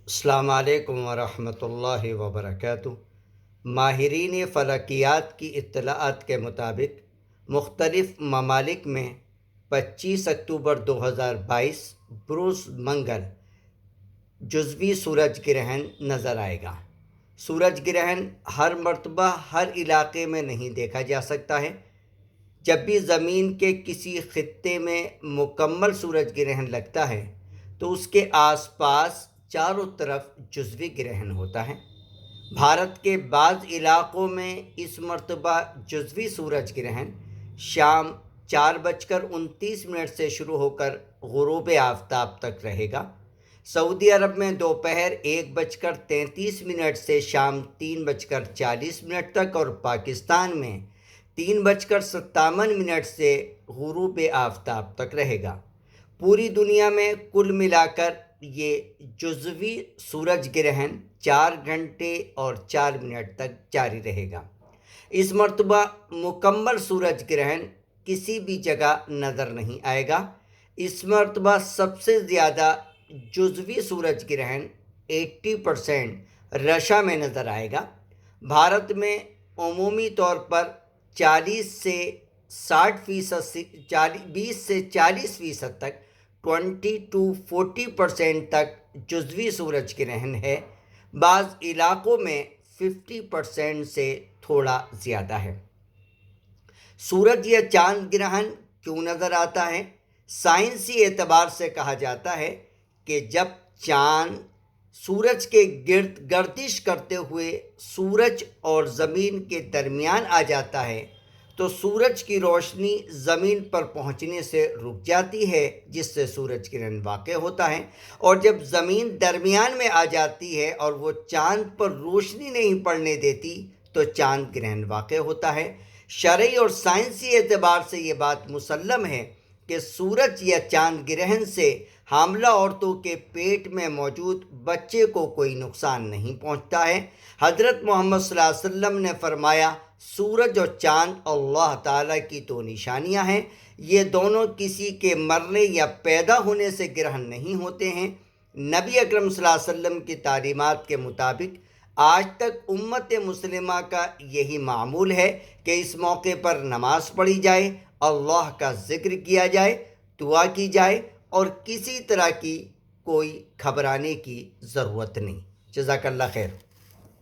السلام علیکم ورحمۃ اللہ وبرکاتہ۔ ماہرین فلکیات کی اطلاعات کے مطابق مختلف ممالک میں 25 اکتوبر 2022 بروز منگل جزوی سورج گرہن نظر آئے گا۔ سورج گرہن ہر مرتبہ ہر علاقے میں نہیں دیکھا جا سکتا ہے۔ جب بھی زمین کے کسی خطے میں مکمل سورج گرہن لگتا ہے تو اس کے آس پاس چاروں طرف جزوی گرہن ہوتا ہے۔ بھارت کے بعض علاقوں میں اس مرتبہ جزوی سورج گرہن شام 4:29 سے شروع ہو کر غروب آفتاب تک رہے گا۔ سعودی عرب میں دوپہر 1:33 سے شام 3:40 تک اور پاکستان میں 3:57 سے غروب آفتاب تک رہے گا۔ پوری دنیا میں کل ملا کر یہ جزوی سورج گرہن 4 گھنٹے اور 4 منٹ تک جاری رہے گا۔ اس مرتبہ مکمل سورج گرہن کسی بھی جگہ نظر نہیں آئے گا۔ اس مرتبہ سب سے زیادہ جزوی سورج گرہن 80% رشا میں نظر آئے گا۔ بھارت میں عمومی طور پر 40 سے 40% تک 20 to 40% تک جزوی سورج گرہن ہے۔ بعض علاقوں میں 50% سے تھوڑا زیادہ ہے۔ سورج یا چاند گرہن کیوں نظر آتا ہے؟ سائنسی اعتبار سے کہا جاتا ہے کہ جب چاند سورج کے گرد گردش کرتے ہوئے سورج اور زمین کے درمیان آ جاتا ہے تو سورج کی روشنی زمین پر پہنچنے سے رک جاتی ہے، جس سے سورج گرہن واقع ہوتا ہے، اور جب زمین درمیان میں آ جاتی ہے اور وہ چاند پر روشنی نہیں پڑنے دیتی تو چاند گرہن واقع ہوتا ہے۔ شرعی اور سائنسی اعتبار سے یہ بات مسلم ہے کہ سورج یا چاند گرہن سے حاملہ عورتوں کے پیٹ میں موجود بچے کو کوئی نقصان نہیں پہنچتا ہے۔ حضرت محمد صلی اللہ علیہ وسلم نے فرمایا، سورج اور چاند اللہ تعالیٰ کی دو نشانیاں ہیں، یہ دونوں کسی کے مرنے یا پیدا ہونے سے گرہن نہیں ہوتے ہیں۔ نبی اکرم صلی اللہ علیہ وسلم کی تعلیمات کے مطابق آج تک امت مسلمہ کا یہی معمول ہے کہ اس موقع پر نماز پڑھی جائے، اللہ کا ذکر کیا جائے، دعا کی جائے اور کسی طرح کی کوئی گھبرانے کی ضرورت نہیں۔ جزاک اللہ خیر۔